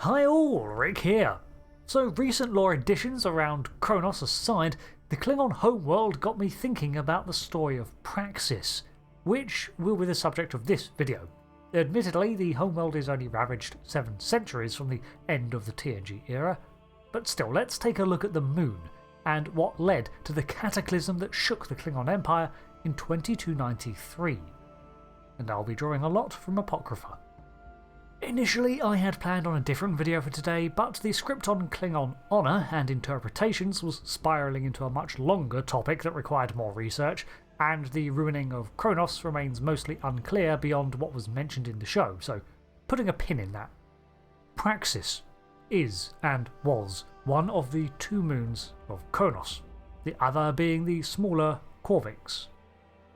Hi all, Rick here. So recent lore additions around Qo'nos aside, the Klingon homeworld got me thinking about the story of Praxis, which will be the subject of this video. Admittedly, the homeworld is only ravaged 7 centuries from the end of the TNG era, but still, let's take a look at the moon and what led to the cataclysm that shook the Klingon Empire in 2293. And I'll be drawing a lot from Apocrypha. Initially, I had planned on a different video for today, but the script on Klingon honour and interpretations was spiralling into a much longer topic that required more research, and the ruining of Qo'nos remains mostly unclear beyond what was mentioned in the show, so putting a pin in that. Praxis is and was one of the 2 moons of Qo'nos, the other being the smaller Qorvix.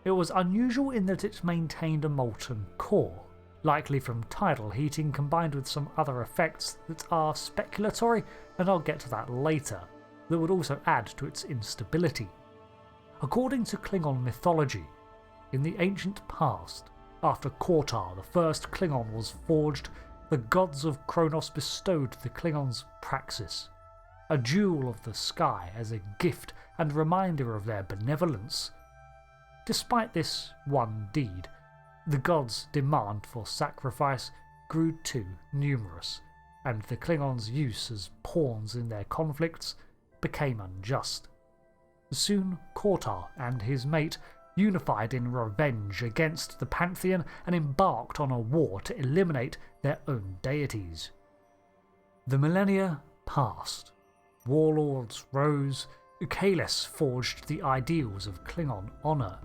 It was unusual in that it maintained a molten core, likely from tidal heating combined with some other effects that are speculatory, and I'll get to that later, that would also add to its instability. According to Klingon mythology, in the ancient past, after Qo'tar, the first Klingon, was forged, the gods of Qo'nos bestowed the Klingons Praxis, a jewel of the sky as a gift and reminder of their benevolence. Despite this one deed, the gods' demand for sacrifice grew too numerous, and the Klingons' use as pawns in their conflicts became unjust. Soon Qo'tar and his mate unified in revenge against the Pantheon and embarked on a war to eliminate their own deities. The millennia passed, warlords rose, Qo'nos forged the ideals of Klingon honour.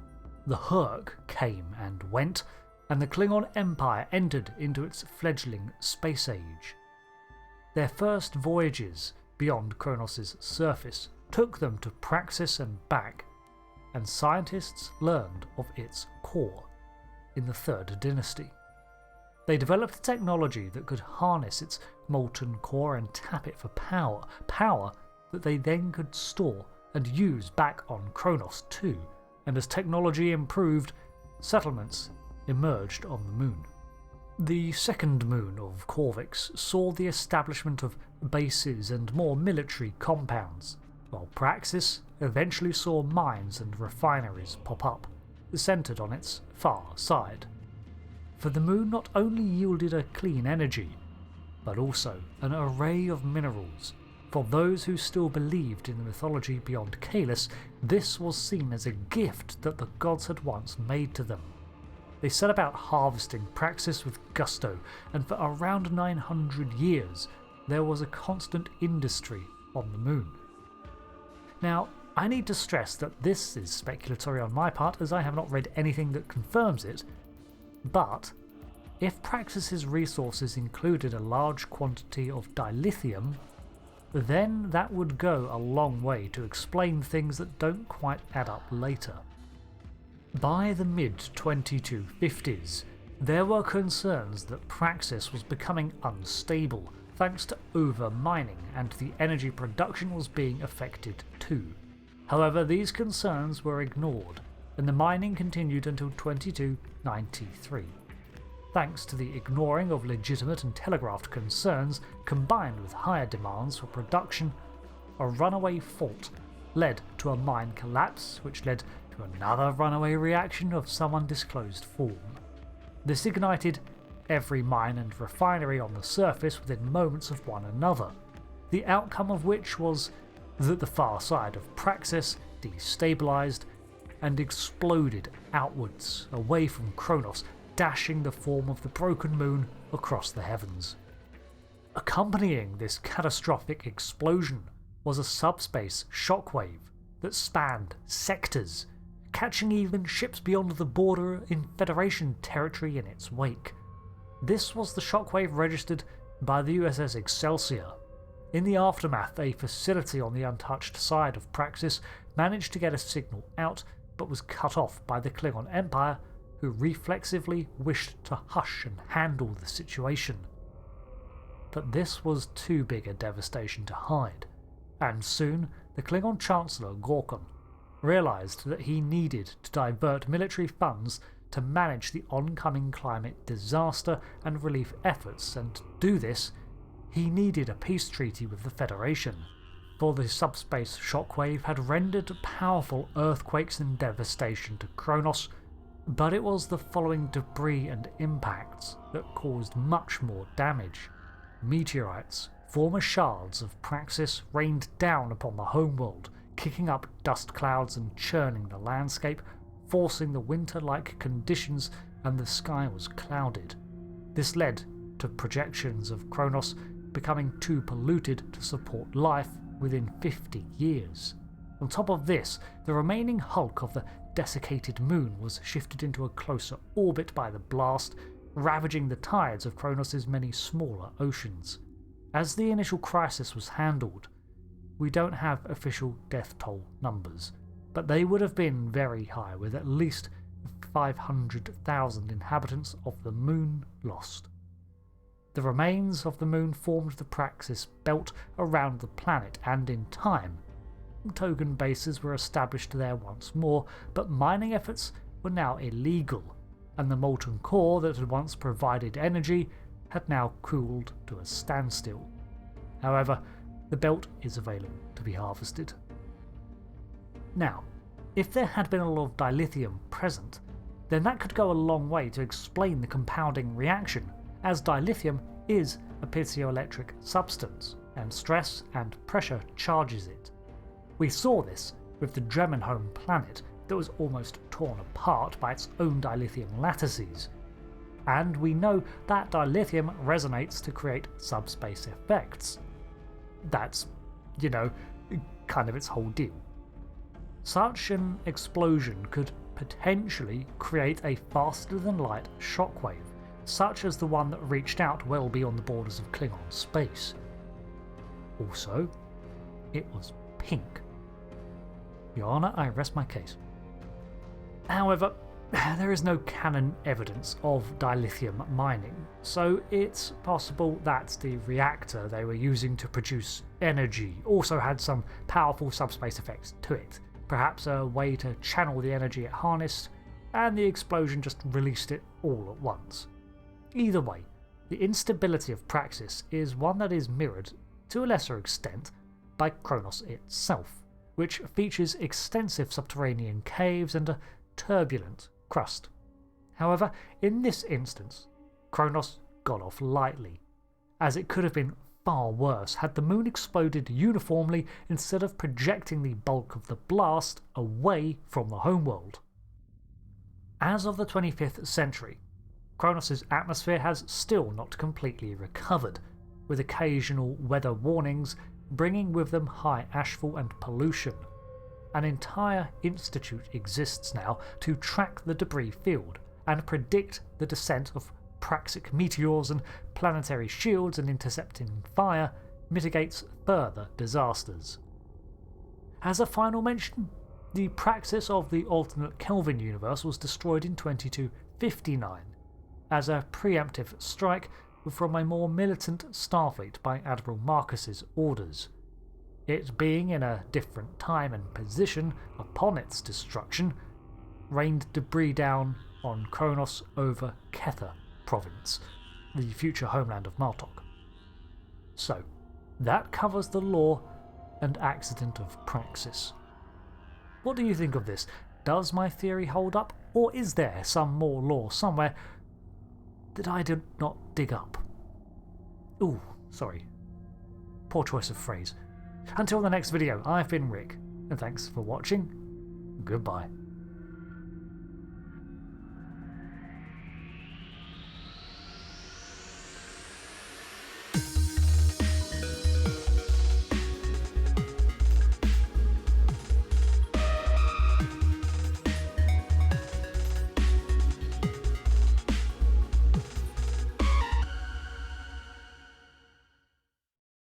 The Herc came and went, and the Klingon Empire entered into its fledgling space age. Their first voyages beyond Qo'nos' surface took them to Praxis and back, and scientists learned of its core in the 3rd dynasty. They developed technology that could harness its molten core and tap it for power that they then could store and use back on Qo'nos too. And as technology improved, settlements emerged on the moon. The 2nd moon of Qorvix saw the establishment of bases and more military compounds, while Praxis eventually saw mines and refineries pop up, centred on its far side. For the moon not only yielded a clean energy, but also an array of minerals. For those who still believed in the mythology beyond Qo'nos, this was seen as a gift that the gods had once made to them. They set about harvesting Praxis with gusto, and for around 900 years there was a constant industry on the moon. Now, I need to stress that this is speculatory on my part, as I have not read anything that confirms it, but if Praxis' resources included a large quantity of dilithium, then that would go a long way to explain things that don't quite add up later. By the mid-2250s, there were concerns that Praxis was becoming unstable thanks to over-mining, and the energy production was being affected too. However, these concerns were ignored, and the mining continued until 2293. Thanks to the ignoring of legitimate and telegraphed concerns, combined with higher demands for production, a runaway fault led to a mine collapse, which led to another runaway reaction of some undisclosed form. This ignited every mine and refinery on the surface within moments of one another, the outcome of which was that the far side of Praxis destabilised and exploded outwards away from Qo'nos, dashing the form of the broken moon across the heavens. Accompanying this catastrophic explosion was a subspace shockwave that spanned sectors, catching even ships beyond the border in Federation territory in its wake. This was the shockwave registered by the USS Excelsior. In the aftermath, a facility on the untouched side of Praxis managed to get a signal out, but was cut off by the Klingon Empire, who reflexively wished to hush and handle the situation. But this was too big a devastation to hide, and soon the Klingon Chancellor Gorkon realised that he needed to divert military funds to manage the oncoming climate disaster and relief efforts, and to do this, he needed a peace treaty with the Federation, for the subspace shockwave had rendered powerful earthquakes and devastation to Qo'nos, but it was the following debris and impacts that caused much more damage. Meteorites, former shards of Praxis, rained down upon the homeworld, kicking up dust clouds and churning the landscape, forcing the winter-like conditions, and the sky was clouded. This led to projections of Qo'nos becoming too polluted to support life within 50 years. On top of this, the remaining hulk of the desiccated moon was shifted into a closer orbit by the blast, ravaging the tides of Qo'nos' many smaller oceans. As the initial crisis was handled, we don't have official death toll numbers, but they would have been very high, with at least 500,000 inhabitants of the moon lost. The remains of the moon formed the Praxis belt around the planet, and in time, token bases were established there once more, but mining efforts were now illegal, and the molten core that had once provided energy had now cooled to a standstill. However, the belt is available to be harvested. Now, if there had been a lot of dilithium present, then that could go a long way to explain the compounding reaction, as dilithium is a piezoelectric substance, and stress and pressure charges it. We saw this with the Dremenholm planet that was almost torn apart by its own dilithium lattices, and we know that dilithium resonates to create subspace effects. That's, kind of its whole deal. Such an explosion could potentially create a faster-than-light shockwave, such as the one that reached out well beyond the borders of Klingon space. Also, it was pink. Your Honour, I rest my case. However, there is no canon evidence of dilithium mining, so it's possible that the reactor they were using to produce energy also had some powerful subspace effects to it, perhaps a way to channel the energy it harnessed, and the explosion just released it all at once. Either way, the instability of Praxis is one that is mirrored, to a lesser extent, by Qo'nos itself, which features extensive subterranean caves and a turbulent crust. However, in this instance, Qo'nos got off lightly, as it could have been far worse had the moon exploded uniformly instead of projecting the bulk of the blast away from the homeworld. As of the 25th century, Qo'nos' atmosphere has still not completely recovered, with occasional weather warnings bringing with them high ashfall and pollution. An entire institute exists now to track the debris field and predict the descent of praxic meteors, and planetary shields and intercepting fire mitigates further disasters. As a final mention, the Praxis of the alternate Kelvin universe was destroyed in 2259 as a preemptive strike from a more militant Starfleet by Admiral Marcus's orders. It being in a different time and position upon its destruction, rained debris down on Qo'nos over Kether province, the future homeland of Martok. So, that covers the lore and accident of Praxis. What do you think of this? Does my theory hold up, or is there some more lore somewhere that I did not dig up? Ooh, sorry. Poor choice of phrase. Until the next video, I've been Rick, and thanks for watching. Goodbye.